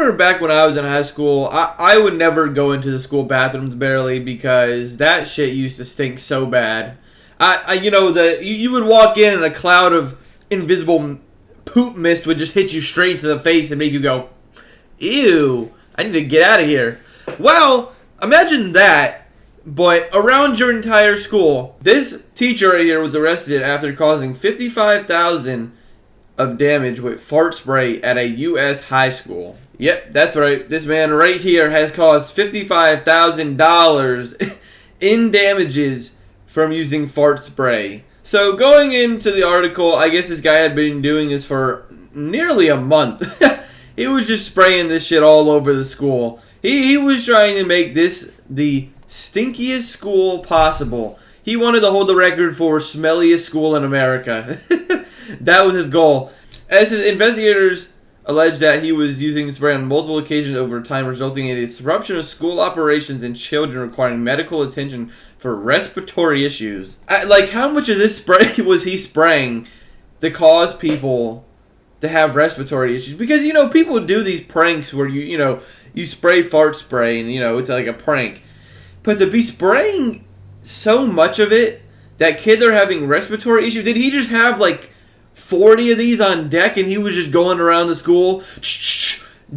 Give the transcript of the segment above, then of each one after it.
remember back when I was in high school, I would never go into the school bathrooms barely because that shit used to stink so bad. You would walk in and a cloud of invisible poop mist would just hit you straight into the face and make you go, ew, I need to get out of here. Well, imagine that, but around your entire school. This teacher right here was arrested after causing $55,000 of damage with fart spray at a U.S. high school. Yep, that's right. This man right here has caused $55,000 in damages from using fart spray. So going into the article, I guess this guy had been doing this for nearly a month. He was just spraying this shit all over the school. He was trying to make this the stinkiest school possible. He wanted to hold the record for smelliest school in America. That was his goal. As his investigators alleged that he was using the spray on multiple occasions over time, resulting in a disruption of school operations and children requiring medical attention for respiratory issues. How much of this spray was he spraying to cause people to have respiratory issues? Because, people do these pranks where you spray fart spray and, it's like a prank. But to be spraying so much of it that kids are having respiratory issues, did he just have 40 of these on deck and he was just going around the school,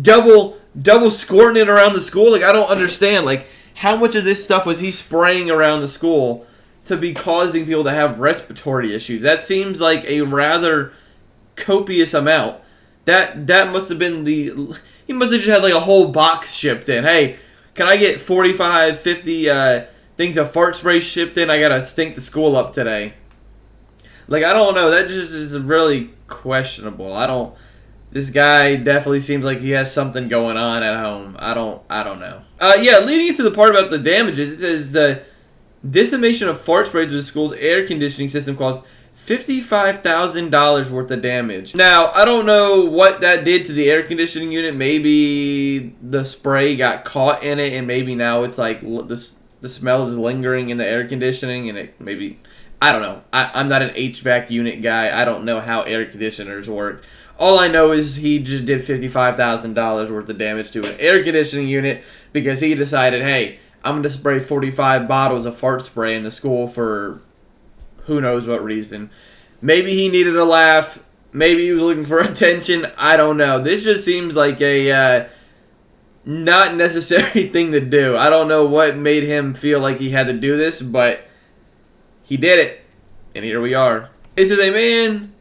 double squirting it around the school? I don't understand. How much of this stuff was he spraying around the school to be causing people to have respiratory issues? That seems like a rather copious amount. That must have been he must have just had a whole box shipped in. Hey, can I get 45, 50 things of fart spray shipped in? I gotta stink the school up today. I don't know. That just is really questionable. This guy definitely seems like he has something going on at home. I don't know. Leading into the part about the damages, it says the dissemination of fart spray through the school's air conditioning system caused $55,000 worth of damage. Now, I don't know what that did to the air conditioning unit. Maybe the spray got caught in it, and maybe now it's the smell is lingering in the air conditioning, and it maybe... I don't know. I'm not an HVAC unit guy. I don't know how air conditioners work. All I know is he just did $55,000 worth of damage to an air conditioning unit because he decided, hey, I'm going to spray 45 bottles of fart spray in the school for who knows what reason. Maybe he needed a laugh. Maybe he was looking for attention. I don't know. This just seems like a not necessary thing to do. I don't know what made him feel like he had to do this, but he did it. And here we are. It says a man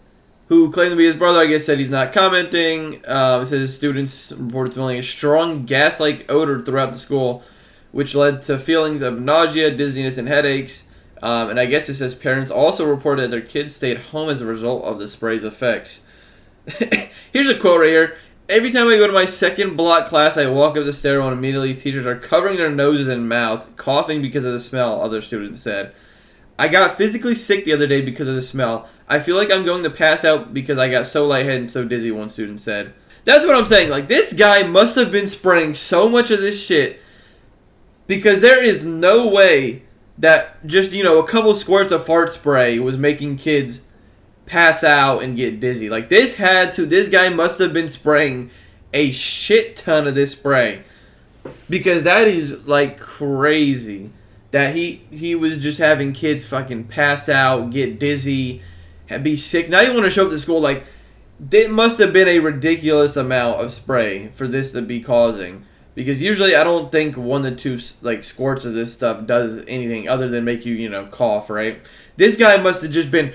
who claimed to be his brother, I guess, said he's not commenting. It says students reported smelling a strong gas-like odor throughout the school, which led to feelings of nausea, dizziness, and headaches. And I guess it says parents also reported that their kids stayed home as a result of the spray's effects. Here's a quote right here. Every time I go to my second block class, I walk up the stairwell and immediately teachers are covering their noses and mouths, coughing because of the smell, other students said. I got physically sick the other day because of the smell. I feel like I'm going to pass out because I got so lightheaded and so dizzy, one student said. That's what I'm saying. This guy must have been spraying so much of this shit because there is no way that just, a couple squirts of fart spray was making kids pass out and get dizzy. This guy must have been spraying a shit ton of this spray because that is, crazy. That he was just having kids fucking pass out, get dizzy, be sick, not even want to show up to school. It must have been a ridiculous amount of spray for this to be causing. Because usually I don't think 1 to 2 squirts of this stuff does anything other than make you, cough, right? This guy must have just been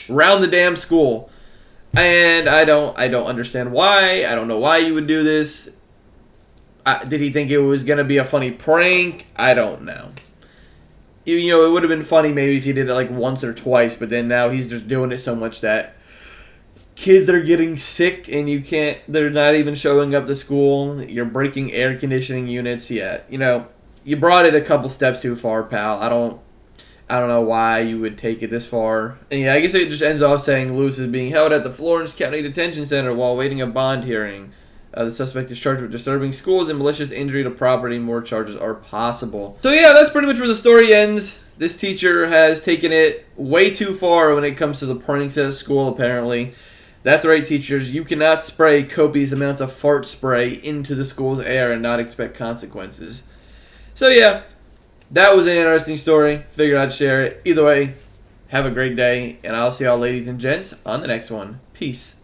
around the damn school. And I don't understand why. I don't know why you would do this. Did he think it was going to be a funny prank? I don't know. It would have been funny maybe if he did it once or twice, but then now he's just doing it so much that kids are getting sick and they're not even showing up to school. You're breaking air conditioning units. Yeah, you brought it a couple steps too far, pal. I don't know why you would take it this far. And yeah, I guess it just ends off saying Lewis is being held at the Florence County Detention Center while waiting a bond hearing. The suspect is charged with disturbing schools and malicious injury to property. More charges are possible. So yeah, that's pretty much where the story ends. This teacher has taken it way too far when it comes to the pranks at school, apparently. That's right, teachers. You cannot spray copious amounts of fart spray into the school's air and not expect consequences. So yeah, that was an interesting story. Figured I'd share it. Either way, have a great day, and I'll see y'all ladies and gents on the next one. Peace.